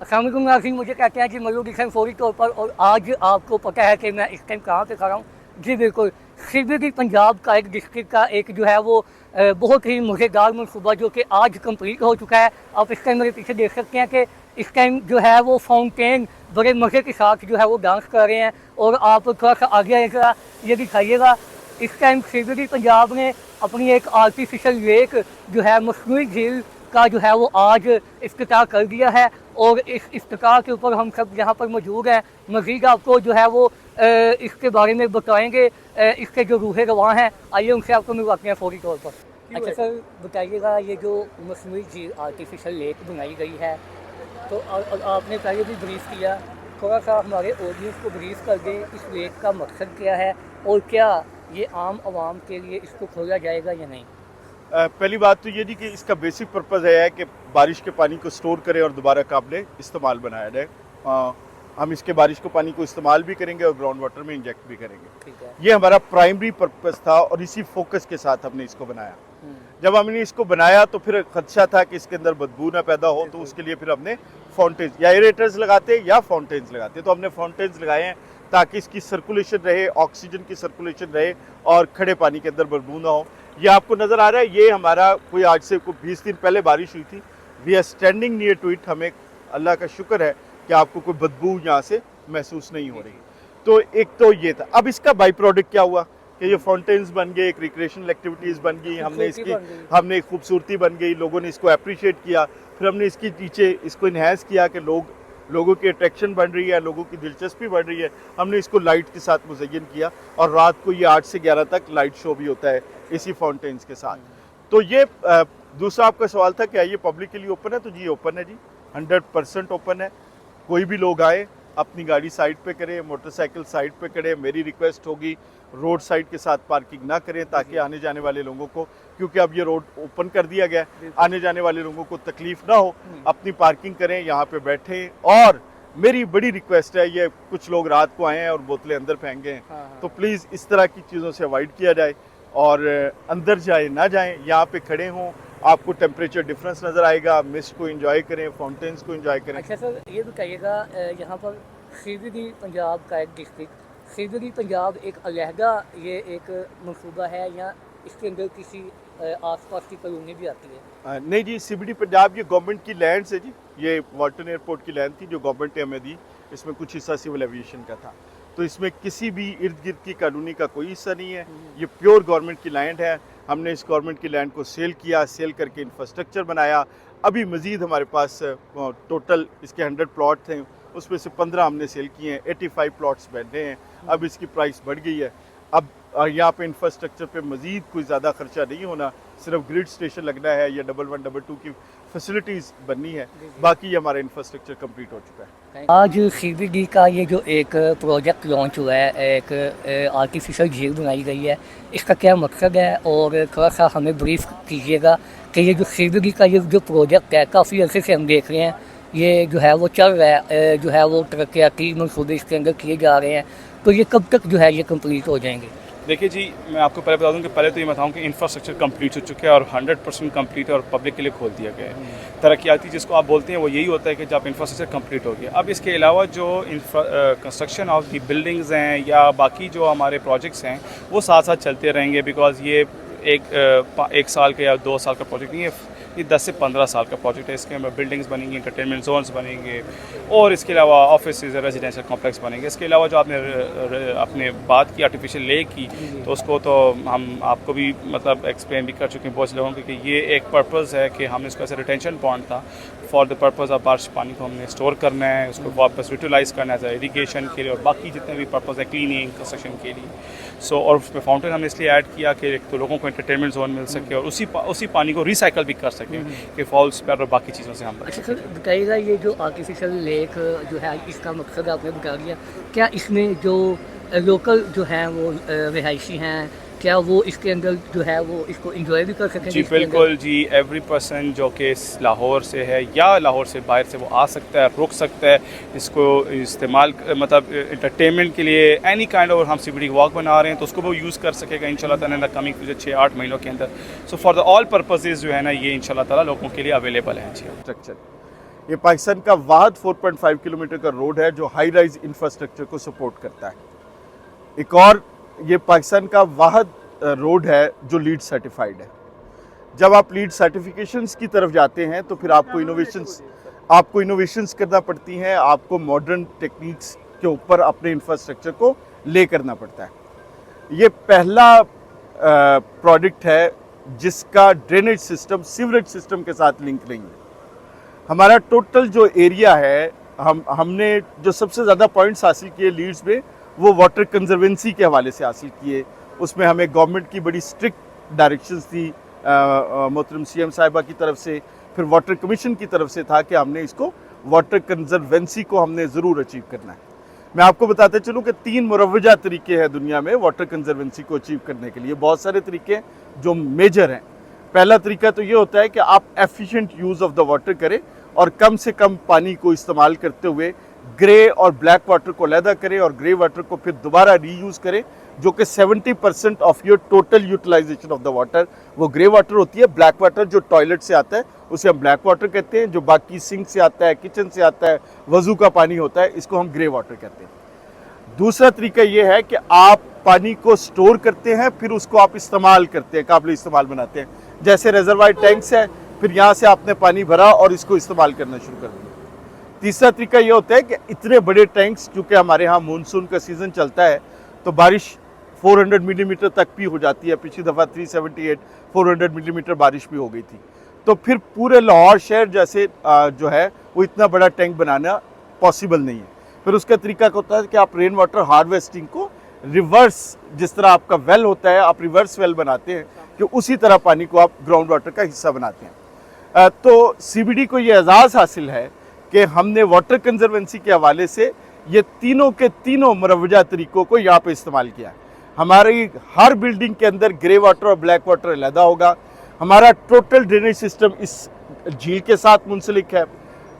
अस्सलाम वालेकुम नाज़रीन, मुझे कहते हैं जी मयूर हुसैन फौरी तौर पर। और आज आपको पता है कि मैं इस टाइम कहाँ पे खड़ा हूँ। जी बिल्कुल, सीबीडी पंजाब का एक डिस्ट्रिक्ट का एक जो है वो बहुत ही मज़ेदार मनसूबा जो कि आज कंप्लीट हो चुका है। आप इस टाइम मेरे पीछे देख सकते हैं कि इस टाइम जो है वो फाउंटेन बड़े मज़े के साथ जो है वो डांस कर रहे हैं। और आप थोड़ा सा आगे आएगा, ये दिखाइएगा, इस टाइम सीबीडी पंजाब ने अपनी एक आर्टिफिशियल लेक जो है मसनूई झील का जो है वो आज इफ्तिताह कर दिया है। और इस इफ्तिताह के ऊपर हम सब यहाँ पर मौजूद हैं। मज़ीद आपको जो है वो इसके बारे में बताएंगे, इसके जो रूहे रवां हैं, आइए उनसे आपको मिलवाते हैं फौरी तौर पर। अच्छा सर, बताइएगा ये जो मसनूई झील आर्टिफिशियल लेक बनाई गई है, तो आपने पहले भी ब्रीफ किया, थोड़ा सा हमारे ऑडियंस को ब्रीफ कर दें इस लेक का मकसद क्या है और क्या ये आम आवाम के लिए इसको खोला जाएगा या नहीं। पहली बात तो ये जी कि इसका बेसिक पर्पज़ है कि बारिश के पानी को स्टोर करें और दोबारा काबिल इस्तेमाल बनाया जाए। हम इसके बारिश को पानी को इस्तेमाल भी करेंगे और ग्राउंड वाटर में इंजेक्ट भी करेंगे। ये हमारा प्राइमरी पर्पज़ था और इसी फोकस के साथ हमने इसको बनाया। जब हमने इसको बनाया तो फिर खदशा था कि इसके अंदर बदबू ना पैदा हो, तो उसके लिए फिर हमने फाउंटेन्स या एरेटर्स लगाते या फाउंटेन्स लगाते। तो हमने फाउंटेन्स लगाए हैं ताकि इसकी सर्कुलेशन रहे, ऑक्सीजन की सर्कुलेशन रहे और खड़े पानी के अंदर बदबू ना हो। ये आपको नज़र आ रहा है, ये हमारा कोई आज से कोई 20 दिन पहले बारिश हुई थी। We are standing near to it. हमें अल्लाह का शुक्र है कि आपको कोई बदबू यहाँ से महसूस नहीं हो रही। तो एक तो ये था। अब इसका बाई प्रोडक्ट क्या हुआ कि ये फाउंटेन्स बन गए, एक रिक्रिएशनल एक्टिविटीज़ बन गई, हमने एक खूबसूरती बन गई, लोगों ने इसको अप्रिशिएट किया। फिर हमने इसके नीचे इसको इन्हेंस किया कि लोगों की अट्रैक्शन बढ़ रही है, लोगों की दिलचस्पी बढ़ रही है। हमने इसको लाइट के साथ मुज़य्यन किया और रात को ये 8 से 11 तक लाइट शो भी होता है इसी फाउंटेन्स के साथ। तो ये दूसरा आपका सवाल था क्या ये पब्लिक के लिए ओपन है, तो जी ओपन है जी, 100% ओपन है। कोई भी लोग आए, अपनी गाड़ी साइड पे करें, मोटरसाइकिल साइड पे करें। मेरी रिक्वेस्ट होगी रोड साइड के साथ पार्किंग ना करें ताकि आने जाने वाले लोगों को, क्योंकि अब ये रोड ओपन कर दिया गया है, आने जाने वाले लोगों को तकलीफ ना हो, अपनी पार्किंग करें, यहाँ पे बैठें। और मेरी बड़ी रिक्वेस्ट है, ये कुछ लोग रात को आए हैं और बोतलें अंदर फेंक गए हैं, तो प्लीज़ इस तरह की चीज़ों से अवॉइड किया जाए और अंदर जाए ना जाएं, यहाँ पे खड़े हों, आपको टेम्परेचर डिफरेंस नज़र आएगा, मिस्ट को एंजॉय करें, फाउंटेन्स को एंजॉय करें। अच्छा सर, ये बताइएगा, यहाँ पर सीबीडी पंजाब का एक डिस्ट्रिक्ट, सीबीडी पंजाब एक अलहदा ये एक मनसूबा है या इसके अंदर किसी आसपास की कॉलोनी भी आती है? नहीं जी, सीबीडी पंजाब ये गवर्नमेंट की लैंड है जी। ये वाल्टन एयरपोर्ट की लैंड थी जो गवर्नमेंट ने हमें दी। इसमें कुछ हिस्सा सिविल एविएशन का था, तो इसमें किसी भी इर्द गिर्द की कानूनी का कोई हिस्सा नहीं है। ये प्योर गवर्नमेंट की लैंड है। हमने इस गवर्नमेंट की लैंड को सेल किया, सेल करके इंफ्रास्ट्रक्चर बनाया। अभी मज़ीद हमारे पास टोटल इसके 100 प्लॉट थे, उसमें से 15 हमने सेल किए हैं, 85 प्लॉट्स बैठे हैं। अब इसकी प्राइस बढ़ गई है। अब यहाँ पे इंफ्रास्ट्रक्चर पे मज़ीद कोई ज़्यादा खर्चा नहीं होना, सिर्फ ग्रिड स्टेशन लगना है या 11 22 की फैसिलिटीज़ बननी है, बाकी हमारा इंफ्रास्ट्रक्चर कंप्लीट हो चुका है। आज सीबीडी का ये जो एक प्रोजेक्ट लॉन्च हुआ है, एक आर्टिफिशियल झील बनाई गई है, इसका क्या मकसद है और थोड़ा सा हमें ब्रीफ कीजिएगा कि ये जो सीबीडी का ये जो प्रोजेक्ट है, काफ़ी अर्से से हम देख रहे हैं ये जो है वो चल रहा है, जो है वो तरक्याती मनसूबे इसके अंदर किए जा रहे हैं, तो ये कब तक जो है ये कंप्लीट हो जाएंगे? देखिए जी, मैं आपको पहले बता दूं कि पहले तो ये बताऊं कि इंफ्रास्ट्रक्चर कंप्लीट हो चुका है और 100% कंप्लीट है और पब्लिक के लिए खोल दिया गया है। तरक्याती जिसको आप बोलते हैं वो यही होता है कि जब इंफ्रास्ट्रक्चर कंप्लीट हो गया। अब इसके अलावा जो कंस्ट्रक्शन ऑफ दी बिल्डिंग्स हैं या बाकी जो हमारे प्रोजेक्ट्स हैं वो साथ साथ चलते रहेंगे, बिकॉज ये एक साल का या 2 साल का प्रोजेक्ट नहीं है, ये 10 से 15 साल का प्रोजेक्ट है। इसके अंदर बिल्डिंग्स बनेंगी, एंटरटेनमेंट जोन्स बनेंगे और इसके अलावा ऑफिस रेजिडेंशियल कॉम्प्लेक्स बनेंगे। इसके अलावा जो आपने बात की आर्टिफिशियल लेक की, तो उसको तो हम आपको भी मतलब एक्सप्लेन भी कर चुके हैं बहुत से लोगों को कि ये एक पर्पज़ है कि हमने इसको ऐसे रिटेंशन पॉइंट था फॉर द पर्पज़ ऑफ बारिश पानी को हमने स्टोर करना है, उसको वापस यूटिलाइज़ करना है इरीगेशन के लिए और बाकी जितने भी पर्पज़ है क्लीनिंग कंस्ट्रक्शन के लिए। और उसमें फाउंटेन हमने इसलिए ऐड किया कि तो लोगों को एंटरटेनमेंट जोन मिल सके और उसी पानी को रिसाइकल भी कर सके कि फॉल्स पर और बाकी चीज़ों से हम। अच्छा सर, बताइएगा ये जो आर्टिफिशियल लेक जो है इसका मकसद आपने बता दिया, क्या इसमें जो लोकल जो हैं वो रिहायशी हैं, क्या वो इसके अंदर जो है वो इसको एंजॉय भी कर सकेंगे? जी बिल्कुल जी, एवरी पर्सन जो कि लाहौर से है या लाहौर से बाहर से वो आ सकता है, रुक सकता है, इसको इस्तेमाल मतलब एंटरटेनमेंट के लिए एनी काइंड ऑफ हम सीबीडी वॉक बना रहे हैं तो उसको वो यूज़ कर सकेगा इंशाल्लाह ताला इन द कमिंग फ्यूचर 6-8 महीनों के अंदर। So for the all purposes जो है ना ये इंशाल्लाह ताला लोगों के लिए अवेलेबल है। जी स्ट्रक्चर ये पाकिस्तान का वाहद 4.5 किलोमीटर का रोड है जो हाई राइज इंफ्रास्ट्रक्चर को सपोर्ट करता है। एक और ये पाकिस्तान का वाहद रोड है जो लीड सर्टिफाइड है। जब आप लीड सर्टिफिकेशंस की तरफ जाते हैं तो फिर आपको इनोवेशंस करना पड़ती हैं, आपको मॉडर्न टेक्निक्स के ऊपर अपने इंफ्रास्ट्रक्चर को ले करना पड़ता है। ये पहला प्रोडक्ट है जिसका ड्रेनेज सिस्टम सीवरेज सिस्टम के साथ लिंक नहीं है। हमारा टोटल जो एरिया है, हमने जो सबसे ज़्यादा पॉइंट्स हासिल किए लीड्स में वो वाटर कंजर्वेंसी के हवाले से हासिल किए। उसमें हमें गवर्नमेंट की बड़ी स्ट्रिक्ट डायरेक्शंस थी मोहतरम सीएम साहिबा की तरफ से, फिर वाटर कमीशन की तरफ से था कि हमने इसको वाटर कंजर्वेंसी को हमने ज़रूर अचीव करना है। मैं आपको बताते चलूँ कि 3 मुरवजा तरीके हैं दुनिया में वाटर कंजर्वेंसी को अचीव करने के लिए। बहुत सारे तरीके हैं जो मेजर हैं। पहला तरीका तो ये होता है कि आप efficient use of the water करें और कम से कम पानी को इस्तेमाल करते हुए ग्रे और ब्लैक वाटर को अलहदा करें और ग्रे वाटर को फिर दोबारा रीयूज़ करें, जो कि 70% of your total utilisation of the water वो ग्रे वाटर होती है। ब्लैक वाटर जो टॉयलेट से आता है उसे हम ब्लैक वाटर कहते हैं, जो बाकी सिंक से आता है, किचन से आता है, वज़ू का पानी होता है, इसको हम ग्रे वाटर कहते हैं। दूसरा तरीका ये है कि आप पानी को स्टोर करते हैं, फिर उसको आप इस्तेमाल करते हैं, काबिल इस्तेमाल बनाते हैं। जैसे रिजर्वायर टैंक्स है, फिर यहाँ से आपने पानी भरा और इसको इस्तेमाल करना शुरू कर दिया। तीसरा तरीका ये होता है कि इतने बड़े टैंक्स, क्योंकि हमारे यहाँ मानसून का सीज़न चलता है तो बारिश 400 मिलीमीटर तक भी हो जाती है। पिछली दफ़ा 378 400 मिलीमीटर बारिश भी हो गई थी। तो फिर पूरे लाहौर शहर जैसे जो है वो इतना बड़ा टैंक बनाना पॉसिबल नहीं है। फिर उसका तरीका होता है कि आप रेन वाटर हार्वेस्टिंग को रिवर्स, जिस तरह आपका वेल होता है आप रिवर्स वेल बनाते हैं कि उसी तरह पानी को आप ग्राउंड वाटर का हिस्सा बनाते हैं। तो CBD को ये एजाज़ हासिल है कि हमने वाटर कंजर्वेंसी के हवाले से ये तीनों के तीनों मुरवजा तरीक़ों को यहाँ पे इस्तेमाल किया है। हमारी हर बिल्डिंग के अंदर ग्रे वाटर और ब्लैक वाटर अलहदा होगा। हमारा टोटल ड्रेनेज सिस्टम इस झील के साथ मुंसलिक है।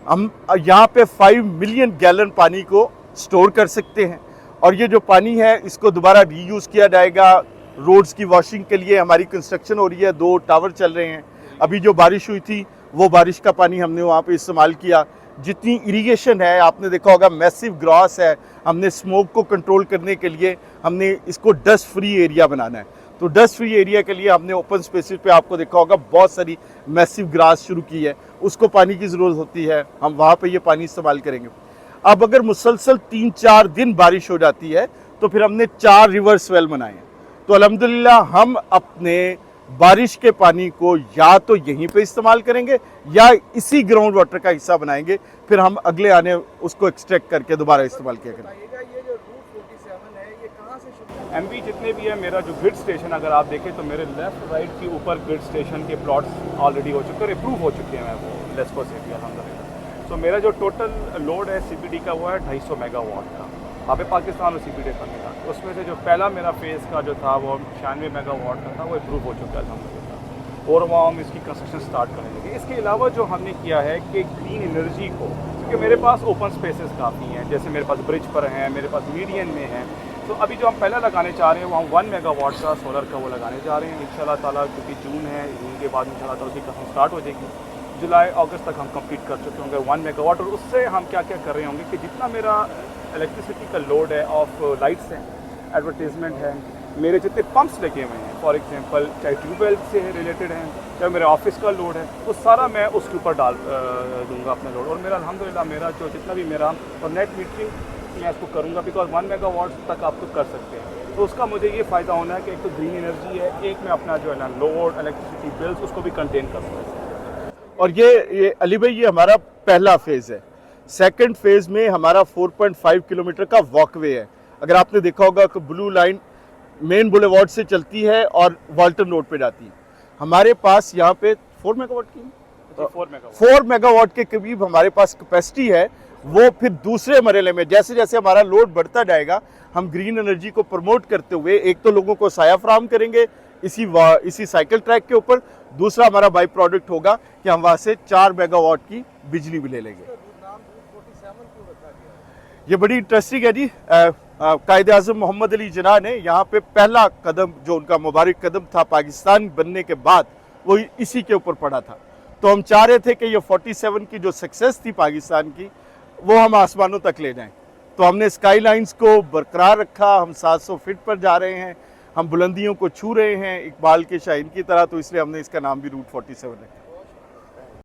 हम यहाँ पे 5 मिलियन गैलन पानी को स्टोर कर सकते हैं और ये जो पानी है इसको दोबारा रीयूज़ किया जाएगा। रोड्स की वॉशिंग के लिए हमारी कंस्ट्रक्शन हो रही है, 2 टावर चल रहे हैं। अभी जो बारिश हुई थी वो बारिश का पानी हमने वहाँ पे इस्तेमाल किया। जितनी इरिगेशन है, आपने देखा होगा मैसिव ग्रास है, हमने स्मोक को कंट्रोल करने के लिए हमने इसको डस्ट फ्री एरिया बनाना है। तो डस्ट फ्री एरिया के लिए हमने ओपन स्पेसिस पे आपको देखा होगा बहुत सारी मैसिव ग्रास शुरू की है। उसको पानी की ज़रूरत होती है, हम वहाँ पे ये पानी इस्तेमाल करेंगे। अब अगर मुसलसल 3-4 दिन बारिश हो जाती है तो फिर हमने 4 रिवर्स वेल बनाए हैं। तो अल्हम्दुलिल्लाह हम अपने बारिश के पानी को या तो यहीं पे इस्तेमाल करेंगे या इसी ग्राउंड वाटर का हिस्सा बनाएंगे, फिर हम अगले आने उसको एक्सट्रैक्ट करके दोबारा इस्तेमाल किया करेंगे। ये जो रूट 47 है ये कहाँ से शुरू? MB जितने भी है, मेरा जो ग्रिड स्टेशन अगर आप देखें तो मेरे लेफ्ट राइट के ऊपर ग्रिड स्टेशन के प्लॉट्स ऑलरेडी हो चुके हैं, अप्रूव हो चुके हैं वो लेस्को से भी अल्हम्दुलिल्लाह। तो मेरा जो टोटल लोड है CBD का वो है 250 मेगावाट का। आबे पाकिस्तान और CBD का मिला, उसमें से जो पहला मेरा फेज़ का जो था वो 96 मेगावाट का था, वो अप्रूव हो चुका है अल्हम्दुलिल्लाह और वहाँ हम इसकी कंस्ट्रक्शन स्टार्ट करने लगे। इसके अलावा जो हमने किया है कि ग्रीन एनर्जी को, क्योंकि मेरे पास ओपन स्पेसेस काफ़ी हैं, जैसे मेरे पास ब्रिज पर हैं, मेरे पास मीडियन में हैं, तो अभी जो हम पहला लगाने चाह रहे हैं वो हम 1 मेगावाट का सोलर का वो लगाने जा रहे हैं इंशाल्लाह ताला, क्योंकि जून है, जून के बाद इंशाल्लाह ताला उसकी कसम स्टार्ट हो जाएगी। जुलाई अगस्त तक हम कंप्लीट कर चुके होंगे 1 मेगावाट। और उससे हम क्या क्या कर रहे होंगे कि जितना मेरा इलेक्ट्रिसिटी का लोड है ऑफ लाइट्स हैं, एडवर्टीजमेंट है, मेरे जितने पंप्स लगे हुए हैं फॉर एग्जांपल, चाहे ट्यूबवेल से रिलेटेड हैं, चाहे मेरे ऑफिस का लोड है, वो सारा मैं उसके ऊपर डाल दूंगा अपना लोड। और मेरा अल्हम्दुलिल्लाह मेरा जो जितना भी मेरा और नेट मीटरिंग मैं इसको करूँगा, बिकॉज 1 मेगावाट तक आप तो कर सकते हैं। तो उसका मुझे ये फ़ायदा होना है कि एक तो ग्रीन एनर्जी है, एक मैं अपना जो है ना लोड इलेक्ट्रिसिटी बिल्स उसको भी कंटेन कर सकता हूँ। और ये अली भाई ये हमारा पहला फेज़ है। सेकंड फेज़ में हमारा 4.5 किलोमीटर का वॉकवे है। अगर आपने देखा होगा कि ब्लू लाइन मेन बुलेवार्ड से चलती है और वाल्टन रोड पे जाती है। हमारे पास यहाँ पे 4 मेगावाट की 4 मेगावाट के करीब हमारे पास कैपेसिटी है। वो फिर दूसरे मरहले में जैसे जैसे हमारा लोड बढ़ता जाएगा हम ग्रीन एनर्जी को प्रमोट करते हुए एक तो लोगों को साया फराहम करेंगे इसी साइकिल ट्रैक के ऊपर, दूसरा हमारा बाई प्रोडक्ट होगा कि हम वहाँ से 4 मेगावाट की बिजली भी ले लेंगे। ये बड़ी इंटरेस्टिंग है जी। कायदे आज़म मोहम्मद अली जिन्ना ने यहाँ पे पहला कदम जो उनका मुबारक कदम था पाकिस्तान बनने के बाद वो इसी के ऊपर पड़ा था। तो हम चाह रहे थे कि ये 47 की जो सक्सेस थी पाकिस्तान की वो हम आसमानों तक ले जाएं। तो हमने स्काई लाइन्स को बरकरार रखा, हम 700 फीट पर जा रहे हैं, हम बुलंदियों को छू रहे हैं इकबाल के शाहीन की तरह, तो इसलिए हमने इसका नाम भी रूट 47 रखा।